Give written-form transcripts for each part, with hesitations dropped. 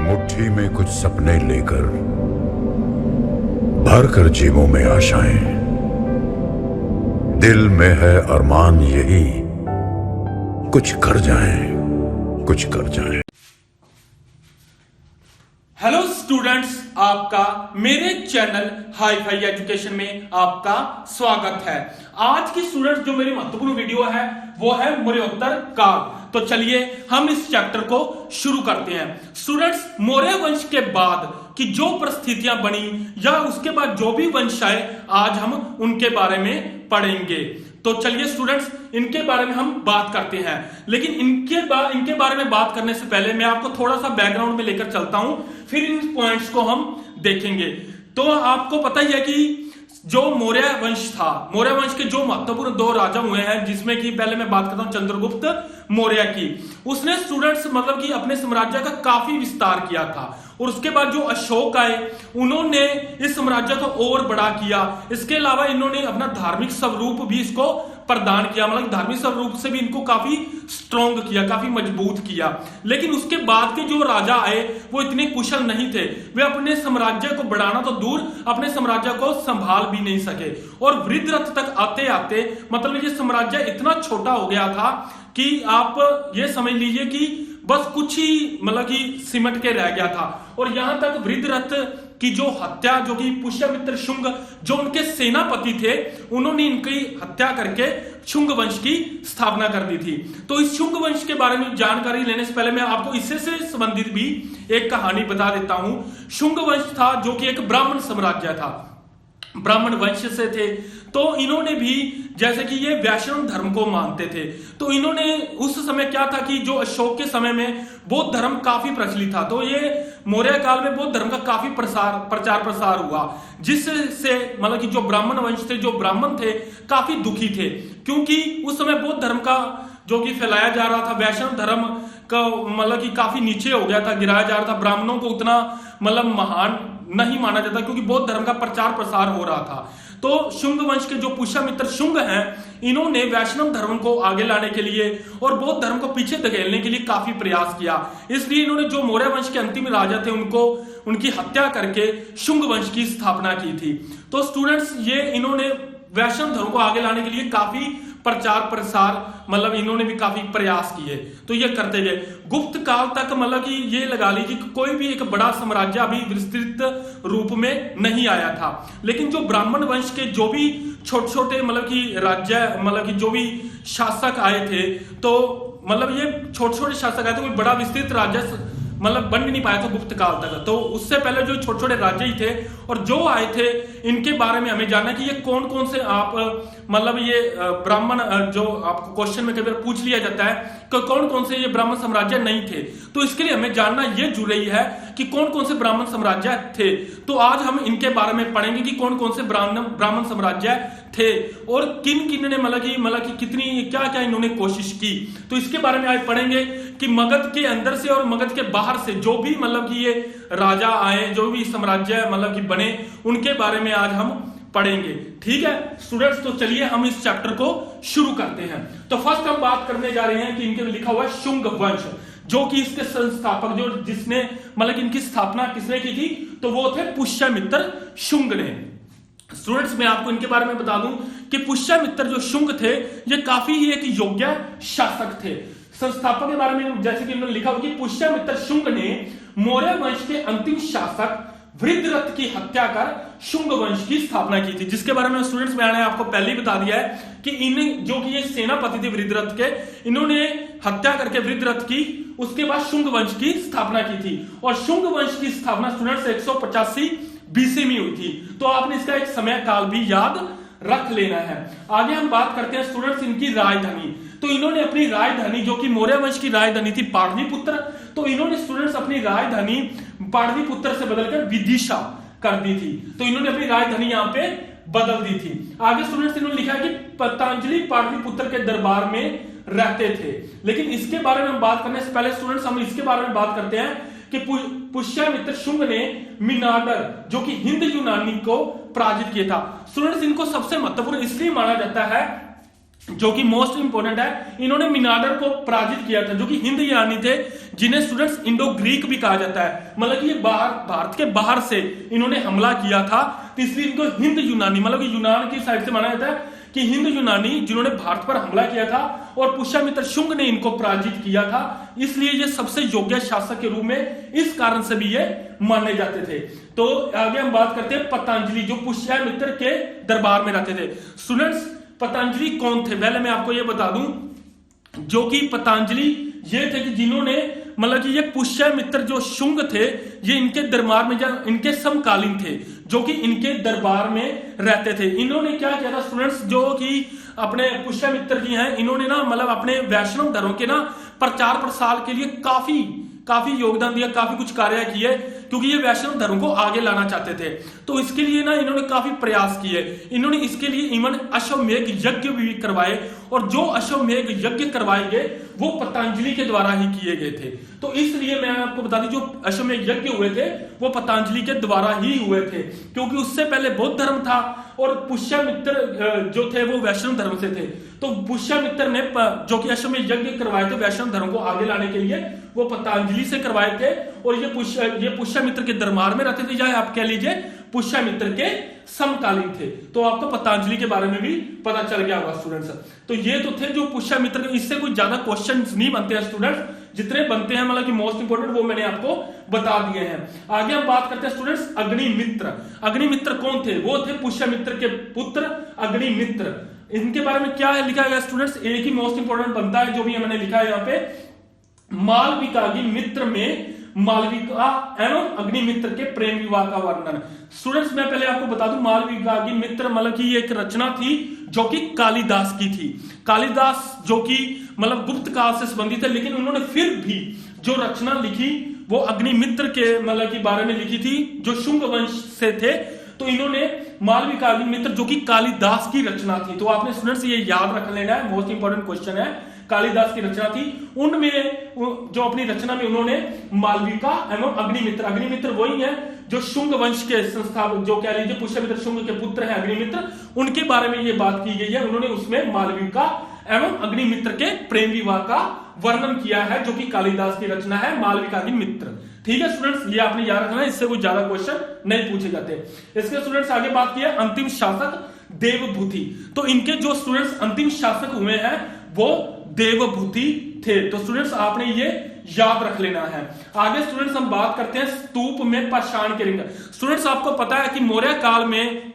मुट्ठी में कुछ सपने लेकर भर कर जेबों में आशाएं, दिल में है अरमान यही कुछ कर जाएं, कुछ कर जाएं। हेलो स्टूडेंट्स, आपका मेरे चैनल हाई फाई एजुकेशन में आपका स्वागत है। आज की स्टूडेंट्स जो मेरी महत्वपूर्ण वीडियो है वो है मौर्योत्तर काल। तो चलिए हम इस चैप्टर को शुरू करते हैं। स्टूडेंट्स, मौर्य वंश के बाद की जो परिस्थितियां बनी या उसके बाद जो भी वंश आए, आज हम उनके बारे में पढ़ेंगे। तो चलिए स्टूडेंट्स, इनके बारे में हम बात करते हैं। लेकिन इनके बारे में बात करने से पहले मैं आपको थोड़ा सा बैकग्राउंड में लेकर चलता हूं, फिर इन पॉइंट्स को हम देखेंगे। तो आपको पता ही है कि जो मौर्य वंश था, मौर्य वंश के जो महत्वपूर्ण दो राजा हुए हैं, जिसमें कि पहले मैं बात करता हूं चंद्रगुप्त मौर्य की। उसने स्टूडेंट्स मतलब कि अपने साम्राज्य का काफी विस्तार किया था। और उसके बाद जो अशोक आए, उन्होंने इस साम्राज्य को और बड़ा किया। इसके अलावा इन्होंने अपना धार्मिक स्वरूप भी इसको प्रदान किया, मतलब धार्मिक स्वरूप से भी इनको काफी स्ट्रॉन्ग किया, काफी मजबूत किया। लेकिन उसके बाद के जो राजा आए वो इतने कुशल नहीं थे। वे अपने साम्राज्य को बढ़ाना तो दूर, अपने साम्राज्य को संभाल भी नहीं सके। और वृद्धरथ तक आते आते मतलब ये साम्राज्य इतना छोटा हो गया था कि आप ये समझ लीजिए कि बस कुछ ही मतलब कि सिमट के रह गया था। और यहां तक वृद्धरथ की जो हत्या, जो कि पुष्यमित्र शुंग जो उनके सेनापति थे, उन्होंने इनकी हत्या करके शुंग वंश की स्थापना कर दी थी। तो इस शुंग वंश के बारे में जानकारी लेने से पहले मैं आपको इससे संबंधित भी एक कहानी बता देता हूं। शुंग वंश था जो कि एक ब्राह्मण साम्राज्य था, ब्राह्मण वंश से थे। तो इन्होंने भी जैसे कि ये वैष्णव धर्म को मानते थे। तो इन्होंने उस समय क्या था कि जो अशोक के समय में बौद्ध धर्म काफी प्रचलित था, तो ये मौर्य काल में बौद्ध धर्म का काफी प्रचार प्रसार हुआ, जिससे मतलब कि जो ब्राह्मण वंश थे, जो ब्राह्मण थे, काफी दुखी थे। क्योंकि उस समय बौद्ध धर्म का जो कि फैलाया जा रहा था, वैष्णव धर्म का मतलब कि काफी नीचे हो गया था, गिराया जा रहा था। ब्राह्मणों को उतना मतलब महान नहीं माना जाता, क्योंकि बौद्ध धर्म का प्रचार प्रसार हो रहा था। तो शुंग वंश के जो पुष्यमित्र शुंग हैं, इन्होंने वैष्णव धर्म को आगे लाने के लिए और बौद्ध धर्म को पीछे धकेलने के लिए काफी प्रयास किया। इसलिए इन्होंने जो मौर्य वंश के अंतिम राजा थे, उनकी हत्या करके शुंग वंश की स्थापना की थी। तो स्टूडेंट्स, ये इन्होंने वैष्णव धर्म को आगे लाने के लिए काफी प्रचार प्रसार मतलब इन्होंने भी काफी प्रयास किए। तो ये करते गए। गुप्त काल तक मतलब कि ये लगा लीजिए कि कोई भी एक बड़ा साम्राज्य अभी विस्तृत रूप में नहीं आया था। लेकिन जो ब्राह्मण वंश के जो भी छोटे छोटे मतलब कि राज्य मतलब कि जो भी शासक आए थे, तो मतलब ये छोटे छोटे शासक आए थे, कोई बड़ा विस्तृत राज्य मतलब बन नहीं पाया था गुप्त काल तक। तो उससे पहले जो छोटे छोटे राज्य ही थे और जो आए थे, इनके बारे में हमें जानना कि ये कौन कौन से आप मतलब ये ब्राह्मण, जो आपको क्वेश्चन में कई बार पूछ लिया जाता है कि कौन कौन से ये ब्राह्मण साम्राज्य नहीं थे। तो इसके लिए हमें जानना ये जरूरी है कि कौन कौन से ब्राह्मण साम्राज्य थे। तो आज हम इनके बारे में पढ़ेंगे कि कौन कौन से ब्राह्मण साम्राज्य थे और किन किन ने मतलब कि कितनी क्या क्या इन्होंने कोशिश की। तो इसके बारे में आज पढ़ेंगे कि मगध के अंदर से और मगध के बाहर से जो भी मतलब कि ये राजा आए, जो भी साम्राज्य मतलब कि बने, उनके बारे में आज हम पढ़ेंगे। ठीक है स्टूडेंट्स, तो चलिए हम इस चैप्टर को शुरू करते हैं। तो फर्स्ट हम बात करने जा रहे हैं कि इनके लिखा हुआ है शुंग वंश, जो कि इसके संस्थापक, जो जिसने मतलब इनकी स्थापना किसने की थी, तो वो थे पुष्यमित्र शुंग ने। स्टूडेंट्स, मैं आपको इनके बारे में बता दूं कि पुष्यमित्र जो शुंग थे, ये काफी ही एक योग्य शासक थे। संस्थापक के बारे में जैसे कि इन्होंने लिखा हुआ कि पुष्यमित्र शुंग ने मौर्य वंश के अंतिम शासक वृद्धरथ की हत्या कर शुंग वंश की स्थापना की थी। जिसके बारे में स्टूडेंट्स मैंने आपको पहले ही बता दिया है कि इन जो कि ये सेनापति थे वृद्धरथ के, इन्होंने हत्या करके वृद्धरथ की, उसके बाद शुंग वंश की स्थापना की थी। और शुंग वंश की स्थापना स्टूडेंट्स 185 बीसी में हुई थी। तो आपने इसका एक समय काल भी याद रख लेना है। आगे हम बात करते हैं स्टूडेंट्स इनकी राजधानी। तो इन्होंने अपनी राजधानी, जो कि मौर्य वंश की राजधानी थी पाटलिपुत्र, तो इन्होंने स्टूडेंट्स अपनी राजधानी पाटलिपुत्र से बदलकर विदिशा कर दी थी। तो इन्होंने अपनी राजधानी यहां पे बदल दी थी। आगे स्टूडेंट्स इन्होंने लिखा है कि पतंजलि पाटलिपुत्र के दरबार में रहते थे। लेकिन इसके बारे में हम बात करने से पहले स्टूडेंट्स हम इसके बारे में बात करते हैं कि पुष्यमित्र शुंग ने मिनांडर, जो कि हिंद यूनानी को पराजित किया था। स्टूडेंट्स, इनको सबसे महत्वपूर्ण इसलिए माना जाता है जो कि मोस्ट इंपोर्टेंट है, इन्होंने मिनाडर को पराजित किया था, जो कि हिंद यानी थे, जिन्हें स्टूडेंट्स इंडो ग्रीक भी कहा जाता है। मतलब कि ये भारत के बाहर से इन्होंने हमला किया था, तो इसलिए इनको हिंद यूनानी, मतलब कि यूनान की साइड से माना जाता है कि हिंद यूनानी जिन्होंने भारत पर हमला किया था, और पुष्यमित्र शुंग ने इनको पराजित किया था, इसलिए ये सबसे योग्य शासक के रूप में इस कारण से भी ये माने जाते थे। तो आगे हम बात करते हैं पतंजलि, जो पुष्यमित्र के दरबार में रहते थे। स्टूडेंट्स, पतंजलि कौन थे, पहले मैं आपको ये बता दूं, जो कि पतंजलि ये थे कि जिन्होंने, मतलब कि ये पुष्यमित्र जो शुंग थे, ये इनके दरबार में, इनके समकालीन थे, जो कि इनके दरबार में रहते थे। इन्होंने क्या किया था स्टूडेंट्स, जो कि अपने पुष्यमित्र जी हैं, इन्होंने ना मतलब अपने वैष्णव धर्म के ना प्रचार प्रसार के लिए काफी योगदान दिया, काफी कुछ कार्य किए, क्योंकि ये वैष्णव धर्म को आगे लाना चाहते थे। तो इसके लिए ना इन्होंने काफी प्रयास किए। इन्होंने इसके लिए इवन अश्वमेध यज्ञ भी करवाए, और जो अश्वमेध यज्ञ करवाए गए वो पतंजलि के द्वारा ही किए गए थे। तो इसलिए मैं आपको बता दूं, जो अश्वमेध यज्ञ हुए थे वो पतंजलि के द्वारा ही हुए थे, क्योंकि उससे पहले बौद्ध धर्म था और पुष्यमित्र जो थे वो वैष्णव धर्म से थे। तो पुष्यमित्र ने जो कि अश्वमेध यज्ञ करवाए थे वैष्णव धर्म को आगे लाने के लिए, वो पतंजलि से करवाए थे, और ये पुष्यमित्र के दरबार में रहते थे, या आप कह लीजिए पुष्यमित्र के समकालीन थे। तो आपको पतंजलि के बारे में भी पता चल गया होगा स्टूडेंट्स। तो ये तो थे जो पुष्यमित्र के, इससे कोई ज्यादा क्वेश्चंस नहीं बनते हैं स्टूडेंट्स, जितने बनते हैं मतलब कि मोस्ट इंपोर्टेंट वो मैंने आपको बता दिए हैं। आगे हम बात करते हैं स्टूडेंट्स अग्निमित्र। अग्निमित्र कौन थे, वो थे पुष्यमित्र के पुत्र अग्निमित्र। इनके बारे में क्या है लिखा गया स्टूडेंट्स, एक ही मोस्ट इंपोर्टेंट बनता है जो भी मैंने लिखा है यहाँ पे, मालविकाग्नि मित्र में मालविका एवं अग्निमित्र के प्रेम विवाह का वर्णन। स्टूडेंट्स, मैं पहले आपको बता दूं, मालविकाग्नि मित्र मतलब कि एक रचना थी जो कि कालिदास की थी। कालिदास जो कि मतलब गुप्त काल से संबंधित है, लेकिन उन्होंने फिर भी जो रचना लिखी वो अग्निमित्र के मतलब की बारे में लिखी थी, जो शुंग वंश से थे। तो इन्होंने मालविकाग्निमित्र जो कि कालिदास की रचना थी, तो आपने स्टूडेंट्स ये याद रख लेना है, मोस्ट इंपोर्टेंट क्वेश्चन है, कालिदास की रचना थी। उनमें जो अपनी रचना में उन्होंने मालविका एवं अग्निमित्र वही है जो शुंग वंश के संस्थापक, जो कह लीजिए पुष्यमित्र शुंग के पुत्र हैं अग्निमित्र, उनके बारे में ये बात की गई है। उन्होंने उसमें मालविका एवं अग्निमित्र के प्रेम विवाह का वर्णन किया है, जो कि कालिदास की रचना है मालविकाग्निमित्र। ठीक है स्टूडेंट्स, ये आपने याद रखना है, इससे कोई ज्यादा क्वेश्चन नहीं पूछे जाते। इसके स्टूडेंट्स आगे बात की है अंतिम शासक देवभूति। तो इनके जो स्टूडेंट्स अंतिम शासक हुए हैं वो देवभूति थे। तो स्टूडेंट्स आपने ये याद रख लेना है। आगे स्टूडेंट्स हम बात करते हैं स्तूप में पाषाण के रिंग। स्टूडेंट्स आपको पता है कि मौर्य काल में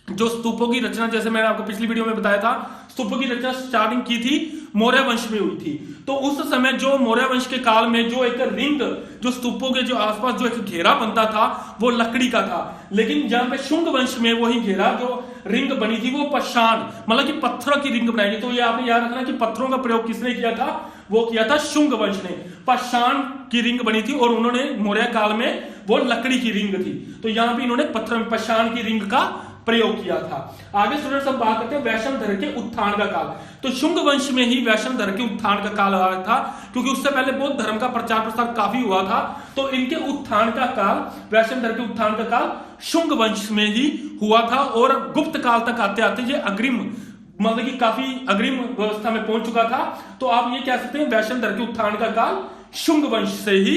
जो स्तूपों की रचना, जैसे मैंने आपको पिछली वीडियो में बताया था, स्तूपों की रचना स्टार्टिंग की थी मौर्य वंश में हुई थी। तो उस समय जो मौर्य वंश के काल में जो एक रिंग, जो स्तूपों के जो आसपास जो एक घेरा बनता था वो लकड़ी का था, लेकिन जहां पे शुंग वंश में वही घेरा जो रिंग बनी थी वो पाषाण मतलब कि पत्थरों की रिंग बनाई गई। तो ये आपने याद रखना कि पत्थरों का प्रयोग किसने किया था, वो किया था शुंग वंश ने। पाषाण की रिंग बनी थी और उन्होंने मौर्य काल में वो लकड़ी की रिंग थी, तो यहां पे इन्होंने पत्थर में पाषाण की रिंग का प्रयोग किया था। आगे स्टूडेंट्स हम बात करते हैं वैष्णव धर्म के उत्थान का काल। तो शुंग वंश में ही वैष्णव धर्म के उत्थान का काल आ रहा था, क्योंकि उससे पहले बौद्ध धर्म का प्रचार प्रसार काफी हुआ था। तो इनके उत्थान का काल, वैष्णव धर्म के उत्थान का काल शुंग वंश में ही हुआ था, और गुप्त काल तक आते आते ये अग्रिम मतलब कि काफी अग्रिम व्यवस्था में पहुंच चुका था। तो आप ये कह सकते हैं वैष्णव धर्म के उत्थान का काल शुंग वंश से ही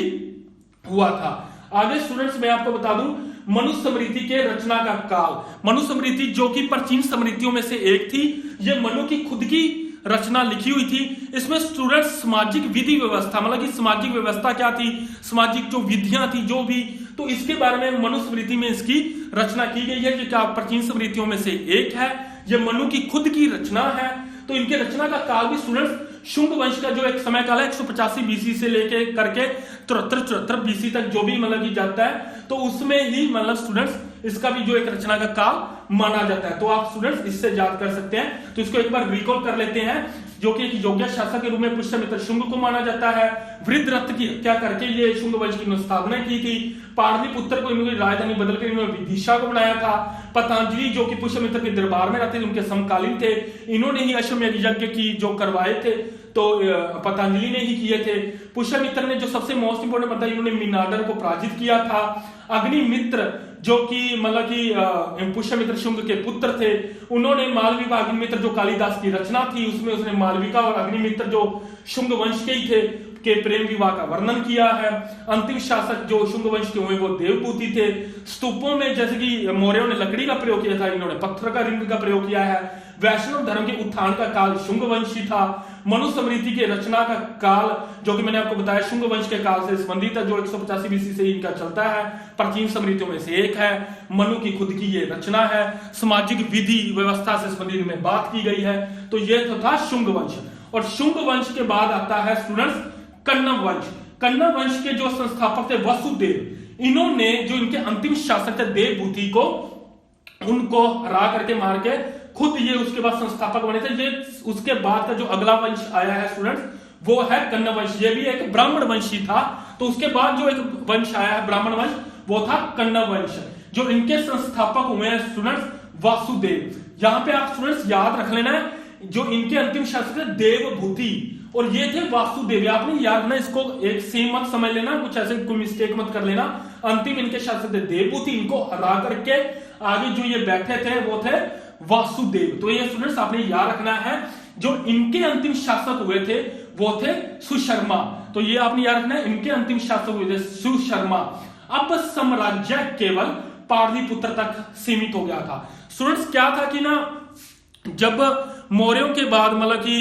हुआ था। आगे स्टूडेंट्स मैं आपको बता दूं मनुस्मृति के रचना का काल। मनुस्मृति जो कि प्राचीन स्मृतियों में से एक थी, ये मनु की खुद की रचना लिखी हुई थी। इसमें स्टूडेंट्स सामाजिक विधि व्यवस्था मतलब कि सामाजिक व्यवस्था क्या थी, सामाजिक जो विधियां थी जो भी, तो इसके बारे में मनुस्मृति में इसकी रचना की गई है, जो प्राचीन स्मृतियों में से एक है। ये मनु की खुद की रचना है। तो इनके रचना का काल भी स्टूडेंट्स शुंग वंश का जो एक समय काल है 185 बीसी से लेके करके 73-74 बीसी तक जो भी मतलब की जाता है, तो उसमें ही मतलब स्टूडेंट्स इसका भी जो एक रचना का काल माना जाता है। तो आप स्टूडेंट्स इससे याद कर सकते हैं। तो इसको एक बार रिकॉल कर लेते हैं, जो कि एक योग्य शासक के रूप में पुष्यमित्र शुंग को माना जाता है। वृद्धरथ की हत्या करके ये शुंग वंश की स्थापना की थी। पाटलिपुत्र को इन्होंने राजधानी बदलकर इन्होंने विदिशा को बनाया था। पतंजलि जो कि पुष्यमित्र के दरबार में रहते थे, उनके समकालीन थे, इन्होंने ही अश्वमेध यज्ञ की जो करवाए थे, तो पतंजलि ने ही किए थे। पुष्यमित्र ने जो सबसे मोस्ट इंपोर्टेंट बताया, इन्होंने मिनाडर को पराजित किया था। अग्निमित्र जो कि मतलब कि पुष्यमित्र शुंग के पुत्र थे, उन्होंने मालविका अग्निमित्र जो कालिदास की रचना थी उसमें उसने मालविका और अग्निमित्र जो शुंग वंश के ही थे के प्रेम विवाह का वर्णन किया है। अंतिम शासक जो शुंग वंश के हुए वो देवपूति थे। स्तूपों में जैसे कि मौर्यों ने लकड़ी का प्रयोग किया था, इन्होंने पत्थर का रिंग का प्रयोग किया है। वैष्णव धर्म के उत्थान का काल शुंग वंशी था। मनुस्मृति की रचना का काल जो कि मैंने आपको बताया शुंग वंश के काल से संबंधित है, जो 185 बीसी से इनका चलता है, प्राचीन स्मृतियों में से एक है। मनु की खुद की ये रचना है। सामाजिक विधि व्यवस्था से संबंधित में बात की गई है। तो ये तो था शुंग वंश। और शुंग वंश के बाद आता है स्टूडेंट्स कण्व वंश। कण्व वंश के जो संस्थापक थे वसुदेव, इन्होंने जो इनके अंतिम शासक थे देवभूति को, उनको हरा करके मार के खुद ये उसके बाद संस्थापक बने थे। ये उसके बाद का जो अगला वंश आया है स्टूडेंट्स वो है कण्व वंश। ये भी एक ब्राह्मण वंश ही था। तो उसके बाद जो एक वंश आया है ब्राह्मण वंश वो था कण्व वंश। जो इनके संस्थापक हुए हैं स्टूडेंट्स वासुदेव। यहां पे आप स्टूडेंट्स याद रख लेना है जो इनके अंतिम शासक थे देवभूति और ये थे वासुदेव। आपने याद ना इसको एक सेम मत समझ लेना, कुछ ऐसे कोई मिस्टेक मत कर लेना। अंतिम इनके शासक थे देवभूति, इनको हरा करके आगे जो ये बैठे थे वो थे वासुदेव। तो ये स्टूडेंट्स आपने याद रखना है जो इनके अंतिम शासक हुए थे वो थे सुशर्मा। तो ये आपने याद रखना है इनके अंतिम शासक हुए थे सुशर्मा। अब साम्राज्य केवल पाटलिपुत्र तक सीमित हो गया था। स्टूडेंट्स क्या था कि ना जब मौर्यों के बाद मतलब कि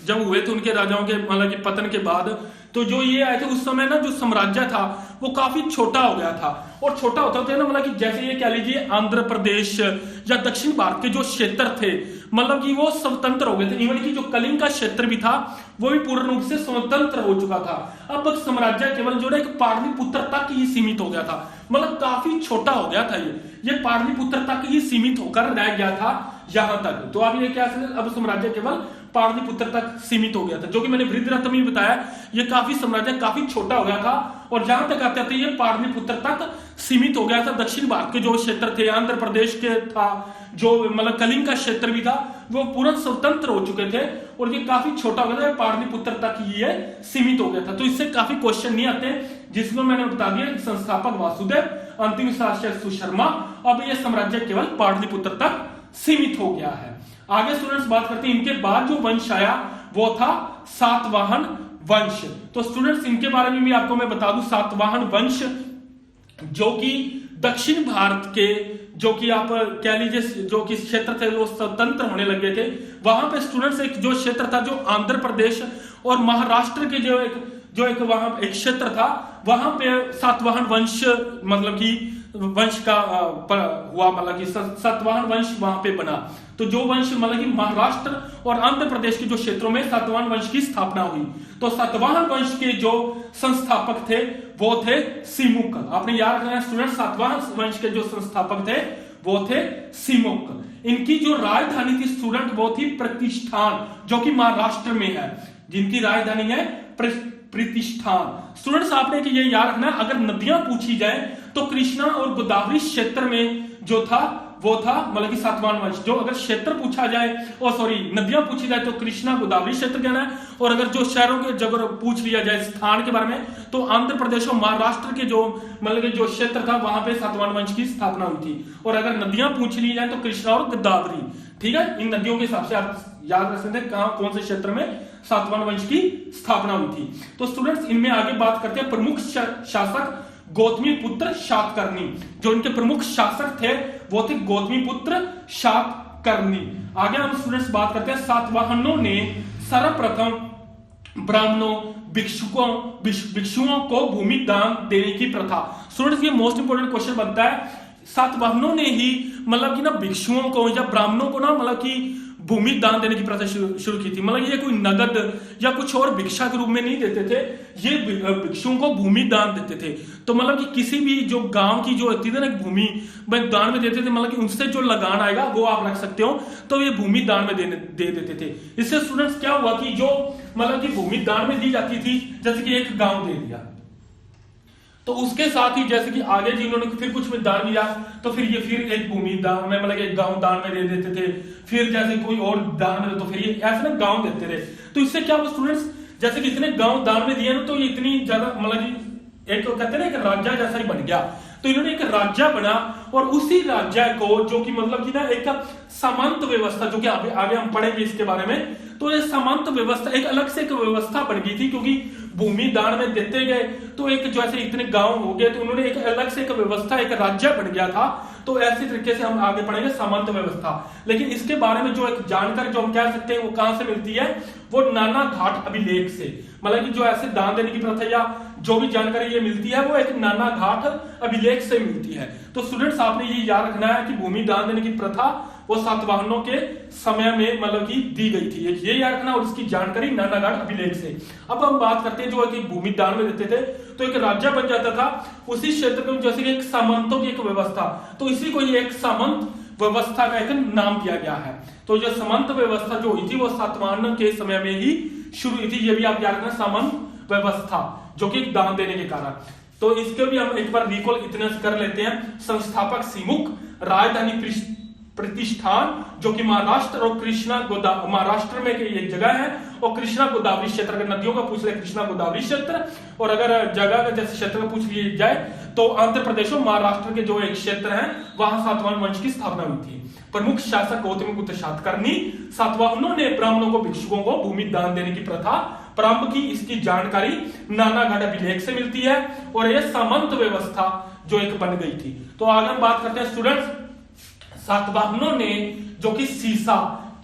जब हुए थे उनके राजाओं के मतलब कि पतन के बाद, तो जो ये आए थे उस समय ना जो साम्राज्य था वो काफी छोटा हो गया था। और छोटा होता था ना मतलब कि जैसे ये कह लीजिए आंध्र प्रदेश या दक्षिण भारत के जो क्षेत्र थे मतलब कि वो स्वतंत्र हो गए थे। इवन की जो कलिंग का क्षेत्र भी था वो भी पूर्ण रूप से स्वतंत्र हो चुका था। अब साम्राज्य केवल जो है एक पाटलिपुत्र तक ही सीमित हो गया था। मतलब काफी छोटा हो गया था ये पाटलिपुत्र तक ही सीमित होकर रह गया था यहां तक। तो आप ये क्या अब साम्राज्य केवल पाटलिपुत्र तक सीमित हो गया था। जो कि मैंने वृद्धरत्न में बताया ये काफी साम्राज्य काफी छोटा हो गया था और जहां तक आते आते ये पाटलिपुत्र तक सीमित हो गया था। दक्षिण भारत के जो क्षेत्र थे आंध्र प्रदेश के था, जो मतलब कलिंग का क्षेत्र भी था, वो पूर्ण स्वतंत्र हो चुके थे और ये काफी छोटा हो गया था। पाटलिपुत्र तक ये सीमित हो गया था। तो इससे काफी क्वेश्चन नहीं आते, जिसमें मैंने बता दिया संस्थापक वासुदेव, अंतिम शासक सुशर्मा। अब ये साम्राज्य केवल पाटलिपुत्र तक सीमित हो गया है। आगे स्टूडेंट्स बात करते हैं इनके बाद जो वंश आया वो था सातवाहन वंश। तो स्टूडेंट्स इनके बारे में भी आपको मैं बता दूं, सातवाहन वंश जो कि दक्षिण भारत के जो कि आप कह लीजिए जो कि क्षेत्र थे वो स्वतंत्र होने लगे थे, वहां पे स्टूडेंट्स एक जो क्षेत्र था जो आंध्र प्रदेश और महाराष्ट्र के जो एक वहां एक क्षेत्र था वहां पे सातवाहन वंश मतलब कि वंश का हुआ, मतलब कि सातवाहन वंश वहां पे बना। तो जो वंश मतलब कि महाराष्ट्र और आंध्र प्रदेश के जो क्षेत्रों में सातवाहन वंश की स्थापना हुई। तो सातवाहन वंश के जो संस्थापक थे वो थे सिमुक। आपने याद रखना है स्टूडेंट, सातवाहन वंश के जो संस्थापक थे वो थे सिमुक। इनकी जो राजधानी थी स्टूडेंट वो थी प्रतिष्ठान, जो कि महाराष्ट्र में है, जिनकी राजधानी है प्रतिष्ठान। स्टूडेंट्स आपने कि ये याद रखना, अगर नदियां पूछी जाए तो कृष्णा और गोदावरी क्षेत्र में जो था वो था मतलब कि सातवाहन वंश। जो अगर क्षेत्र पूछा जाए नदियां पूछी जाए तो कृष्णा गोदावरी क्षेत्र कहना है। और अगर जो शहरों के जगह पूछ लिया जाए स्थान के बारे में तो आंध्र प्रदेश और महाराष्ट्र के जो मतलब कि जो क्षेत्र था वहां पे सातवाहन वंश की स्थापना हुई थी। और अगर नदियां पूछ ली जाए तो कृष्णा और गोदावरी। ठीक है, इन नदियों के हिसाब से आप याद रख सकते हैं कहां कौन से क्षेत्र में सातवाहन वंश की स्थापना हुई थी। तो स्टूडेंट्स इनमें आगे बात करते हैं प्रमुख शासक गौतमी पुत्र शातकर्णी। जो इनके प्रमुख शासक थे वो थे गौतमी पुत्र शातकर्णी। आगे हम स्टूडेंट्स बात करते हैं सातवाहनों ने सर्वप्रथम ब्राह्मणों भिक्षुओं को भूमि दान देने की प्रथा। स्टूडेंट्स ये मोस्ट इंपोर्टेंट क्वेश्चन बनता है, सातवाहनों ने ही मतलब कि ना भिक्षुओं को या ब्राह्मणों को ना मतलब कि भूमि दान देने की प्रथा शुरू की थी। मतलब ये कोई नगद या कुछ और भिक्षा के रूप में नहीं देते थे, ये भिक्षुओं को भूमि दान देते थे। तो मतलब कि किसी भी जो गांव की जो होती थी ना भूमि दान में देते थे, मतलब कि उनसे जो लगान आएगा वो आप रख सकते हो, तो ये भूमि दान में दे देते थे। इससे स्टूडेंट्स क्या हुआ कि जो मतलब कि भूमि दान में दी जाती थी, जैसे कि एक गाँव दे दिया तो उसके साथ ही जैसे कि आगे जिन्होंने फिर कुछ में दान दिया तो फिर ये फिर एक भूमि दान में मतलब एक गांव दान में दे देते थे। फिर जैसे कोई और दान में तो फिर ये ऐसे ना गांव देते रहे। तो इससे क्या हुआ स्टूडेंट्स, जैसे कि इतने गांव दान में दिए ना तो ये इतनी ज्यादा मतलब एक कहते हैं ना एक राज्य जैसा ही बन गया। तो इन्होंने एक राज्य बना और उसी राज्य को जो कि मतलब कि ना एक सामंत व्यवस्था, जो कि आगे हम पढ़ेंगे इसके बारे में, तो ये सामंत व्यवस्था एक अलग से एक व्यवस्था बन गई थी, क्योंकि भूमि दान में देते गए तो एक जैसे इतने गांव हो गए तो उन्होंने एक अलग से एक व्यवस्था, एक राज्य बन गया था। तो ऐसे तरीके से हम आगे पढ़ेंगे सामंत व्यवस्था। लेकिन इसके बारे में जो एक जानकारी जो हम कह सकते हैं वो कहां से मिलती है, वो नाना घाट अभिलेख से, मतलब कि जो ऐसे दान देने की प्रथा या जो भी जानकारी ये मिलती है वो एक नाना घाट अभिलेख से मिलती है। तो स्टूडेंट्स आपने ये याद रखना है कि भूमि दान देने की प्रथा वो सातवाहनों के समय में मतलब कि दी गई थी, ये याद रखना, और इसकी जानकारी नाना घाट अभिलेख से। अब हम बात करते हैं जो कि भूमि दान में देते थे तो एक राज्य बन जाता था उसी क्षेत्र में, जैसे कि एक सामंतों की एक व्यवस्था, तो इसी को ये एक सामंत व्यवस्था का एक नाम दिया गया है। तो जो सामंत व्यवस्था जो हुई थी वो सातवाहनों के समय में ही शुरू हुई थी, ये भी आप याद रखना, सामंत व्यवस्था जो कि दान देने के कारण। तो इसके भी हम एक बार रिकॉल इतने से कर लेते हैं। संस्थापक सिमुक, राजधानी प्रतिष्ठान जो कि महाराष्ट्र और कृष्णा गोदावरी, महाराष्ट्र में एक जगह है, और कृष्णा गोदावरी क्षेत्र, अगर नदियों का पूछ ले कृष्णा गोदावरी क्षेत्र, और अगर जगह का जैसे क्षेत्र का पूछ लिया जाए तो आंध्र प्रदेश और महाराष्ट्र के जो एक क्षेत्र है वहां सातवाहन वंश की स्थापना हुई थी। प्रमुख शासक गौतमीपुत्र सातकर्णी, सातवाहनों ने ब्राह्मणों को, भिक्षुकों को भूमि दान देने की प्रथा प्रारंभ की। इसकी जानकारी नाना घाट अभिलेख से मिलती है और यह सामंत व्यवस्था जो एक बन गई थी। तो आगे हम बात करते हैं स्टूडेंट्स, सातवाहनों ने जो कि सीसा,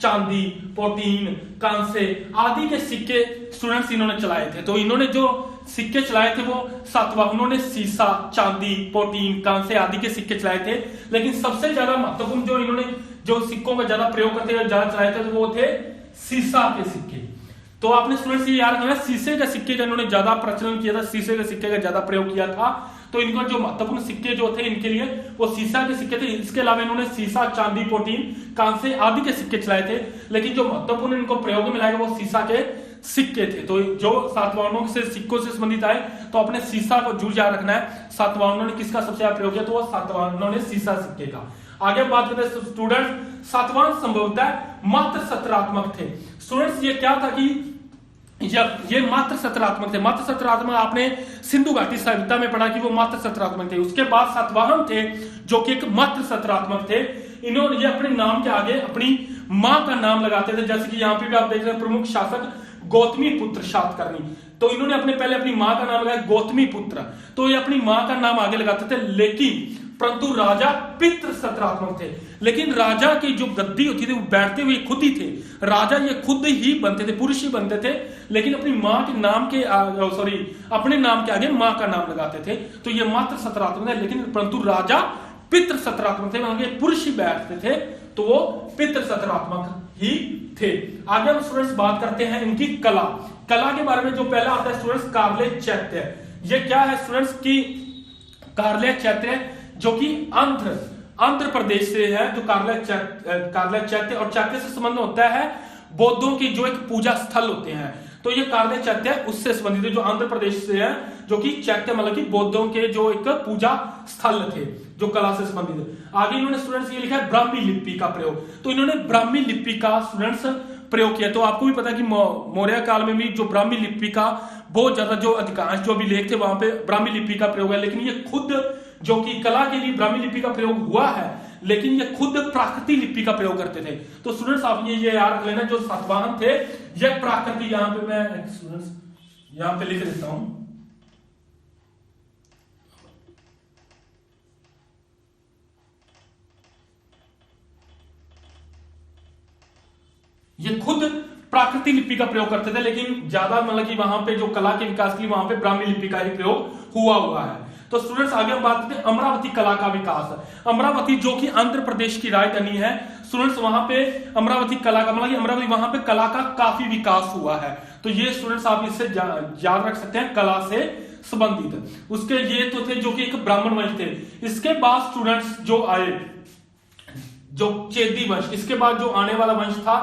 चांदी, पोटीन, कांसे आदि के सिक्के स्टूडेंट्स इन्होंने चलाए थे। तो इन्होंने जो सिक्के चलाए थे वो सातवाहनों ने सीसा, चांदी, पोटीन, कांसे आदि के सिक्के चलाए थे। लेकिन सबसे ज्यादा महत्वपूर्ण जो इन्होंने जो सिक्कों का ज्यादा प्रयोग करते हुए ज्यादा चलाए थे तो वो थे सीसा के सिक्के। तो आपने स्टूडेंट्स ये याद रखना, शीशे के सिक्के का इन्होंने ज्यादा प्रचलन किया था, शीशे के सिक्के का ज्यादा प्रयोग किया था। तो इनका जो महत्वपूर्ण सिक्के जो थे इनके लिए वो सीसा के सिक्के थे। इसके अलावा इन्होंने सीसा, चांदी, पोटीन, कांसे आदि के सिक्के चलाए थे। लेकिन जो महत्वपूर्ण इनको प्रयोग में मिलाया वो सीसा के सिक्के थे। तो जो सातवाहनों से सिक्कों से संबंधित आए तो अपने सीसा को जरूर याद रखना है। सातवाहनों ने किसका सबसे ज्यादा प्रयोग किया, तो वो सातवाहनों ने सीसा सिक्के का। आगे बात करते हैं स्टूडेंट, सातवाहन संभवतः मात्र सत्रात्मक थे। स्टूडेंट्स ये क्या था कि जब ये मात्र सत्रात्मक थे, मात्र सत्रात्मक आपने सिंधु घाटी सभ्यता में पढ़ा कि वो मात्र सत्रात्मक थे। उसके बाद सातवाहन थे जो कि एक मात्र सत्रात्मक थे। इन्होंने ये अपने नाम के आगे अपनी मां का नाम लगाते थे, जैसे कि यहाँ पे भी आप देख रहे हैं प्रमुख शासक गौतमीपुत्र सातकर्णी। तो इन्होंने अपने पहले अपनी मां का नाम लगाया गौतमीपुत्र, तो ये अपनी मां का नाम आगे लगाते थे। लेकिन परंतु राजा पितृ सत्रात्मक थे। लेकिन राजा की जो गद्दी होती थी वो बैठते हुए खुद ही थे, राजा ये खुद ही बनते थे, पुरुष ही बनते थे। लेकिन अपनी मां के नाम के अपने नाम के आगे मां का नाम लगाते थे। तो ये मात्र सत्रात्मक है। लेकिन परंतु राजा पितृ सत्रात्मक थे, आगे पुरुष ही बैठते थे, तो वो पितृ सत्रात्मक ही थे। आगे हम स्टूडेंट्स बात करते हैं इनकी कला। कला के बारे में जो पहला आता है स्टूडेंट्स कार्ले चैत्य। ये क्या है स्टूडेंट्स की कार्ले चैत्य जो कि आंध्र प्रदेश से है। जो कार्ले चैत्य और चैत्य से संबंध होता है बौद्धों की जो एक पूजा स्थल होते हैं। तो ये कार्ले चैत्य उससे संबंधित है जो आंध्र प्रदेश से है, जो कि चैत्य मतलब कि बौद्धों के जो एक पूजा स्थल थे जो कला से संबंधित। आगे इन्होंने स्टूडेंट्स ये लिखा है ब्राह्मी लिपि का प्रयोग। तो इन्होंने ब्राह्मी लिपि का स्टूडेंट्स प्रयोग किया। तो आपको भी पता है कि मौर्य काल में भी जो ब्राह्मी लिपि का बहुत ज्यादा जो अधिकांश जो अभिलेख थे वहां पे ब्राह्मी लिपि का प्रयोग है। लेकिन ये खुद जो कि कला के लिए ब्राह्मी लिपि का प्रयोग हुआ है, लेकिन ये खुद प्राकृतिक लिपि का प्रयोग करते थे। तो स्टूडेंट्स आप ये याद रख लेना, जो सातवाहन थे ये प्राकृतिक, यहां पे मैं स्टूडेंट्स यहां पे लिख देता हूं, ये खुद प्राकृतिक लिपि का प्रयोग करते थे। लेकिन ज्यादा मतलब कि वहां पे जो कला के विकास के लिए वहां पे ब्राह्मी लिपि का ही प्रयोग हुआ है। तो स्टूडेंट्स आगे हम बात करते हैं अमरावती कला का विकास। अमरावती जो कि आंध्र प्रदेश की राजधानी है स्टूडेंट्स, वहां पे अमरावती कला का मतलब अमरावती वहां पे कला का काफी विकास हुआ है। तो ये स्टूडेंट्स आप इससे याद रख सकते हैं, कला से संबंधित। उसके ये तो थे जो कि एक ब्राह्मण वंश थे। इसके बाद स्टूडेंट्स जो आए जो चेदी वंश, इसके बाद जो आने वाला वंश था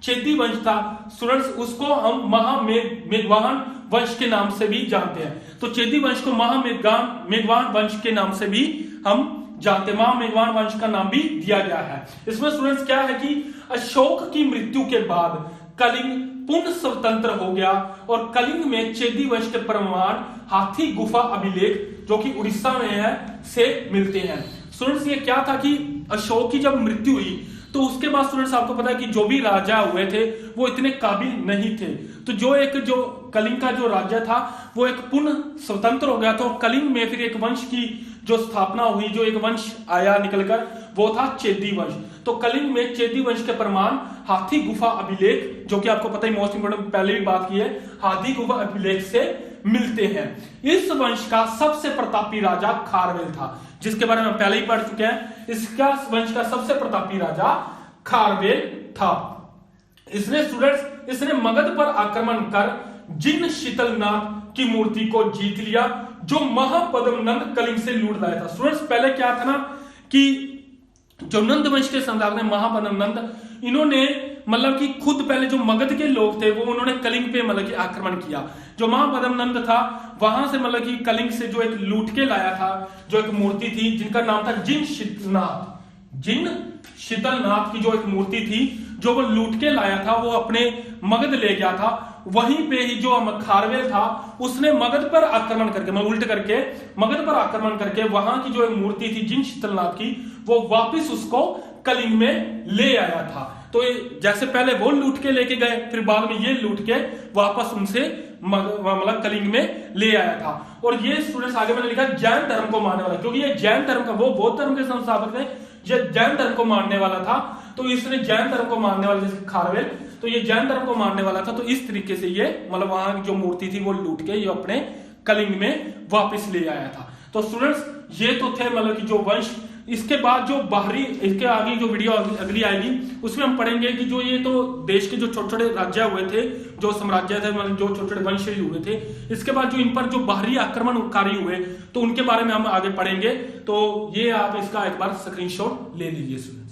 चेदी वंश था स्टूडेंट्स, उसको हम महामेघवाहन वंश के नाम से भी जानते हैं। तो चेदी वंश को महामेघवाहन वंश के नाम से भी हम जानते हैं, महामेघवाहन वंश का नाम भी दिया गया है। इसमें स्टूडेंट्स क्या है कि अशोक की मृत्यु के बाद कलिंग पूर्ण स्वतंत्र हो गया और कलिंग में चेदी वंश के प्रमाण हाथी गुफा अभिलेख जो कि उड़ीसा में है से मिलते हैं। स्टूडेंट्स ये क्या था कि अशोक की जब मृत्यु हुई तो उसके बाद स्टूडेंट्स आपको पता है कि जो भी राजा हुए थे वो इतने काबिल नहीं थे, तो जो कलिंग का जो राज्य था वो एक पूर्ण स्वतंत्र हो गया। तो कलिंग में फिर एक वंश की जो स्थापना हुई, जो एक वंश आया निकलकर, वो था चेदी वंश। तो कलिंग में चेदी वंश के प्रमाण हाथी गुफा अभिलेख, जो कि आपको पता ही मोस्ट इंपोर्टेंट पहले भी बात की है, हाथी गुफा अभिलेख से मिलते हैं। इस वंश का सबसे प्रतापी राजा खारवेल था, जिसके बारे में हम पहले ही पढ़ चुके हैं। इसका वंश का सबसे प्रतापी राजा खारवेल था। इसने मगध पर आक्रमण कर जिन शीतलनाथ की मूर्ति को जीत लिया, जो महापद्मनंद कलिंग से लूट लाया था। स्टूडेंट्स पहले क्या था ना कि जो नंद वंश के सम्राट ने महापद्मनंद, इन्होंने मतलब कि खुद पहले जो मगध के लोग थे वो उन्होंने कलिंग पे मतलब कि आक्रमण किया। जो महापद्मनंद था वहां से मतलब कि कलिंग से जो एक लूट के लाया था, जो एक मूर्ति थी जिनका नाम था जिन शीतलनाथ की जो एक मूर्ति थी जो वो लूट के लाया था, वो अपने मगध ले गया था। वहीं पे ही जो खारवेल था उसने मगध पर आक्रमण करके, मतलब उल्ट करके मगध पर आक्रमण करके वहां की जो एक मूर्ति थी जिन शीतलनाथ की, वो वापस उसको कलिंग में ले आया था। तो जैसे पहले वो लूट के लेके गए, फिर बाद में ये लूट के वापस उनसे मतलब कलिंग में ले आया था। और ये स्टूडेंट्स आगे मैंने लिखा जैन धर्म को मानने वाला, क्योंकि ये जैन धर्म का, वो बौद्ध धर्म के संस्थापक थे, ये जैन धर्म को मानने वाला था। तो इसने जैन धर्म को मानने वाला, जैसे खारवेल, तो ये जैन धर्म को मानने वाला था। तो इस तरीके से ये मतलब वहां की जो मूर्ति थी वो लूट के ये अपने कलिंग में वापस ले आया था। तो स्टूडेंट्स ये तो थे मतलब कि जो वंश। इसके बाद जो बाहरी, इसके आगे जो वीडियो अगली आएगी उसमें हम पढ़ेंगे कि जो ये तो देश के जो छोटे छोटे राज्य हुए थे, जो साम्राज्य थे, मतलब जो छोटे छोटे वंश हुए थे, इसके बाद जो इन पर जो बाहरी आक्रमणकारी हुए तो उनके बारे में हम आगे पढ़ेंगे। तो ये आप इसका एक बार स्क्रीनशॉट ले लीजिए।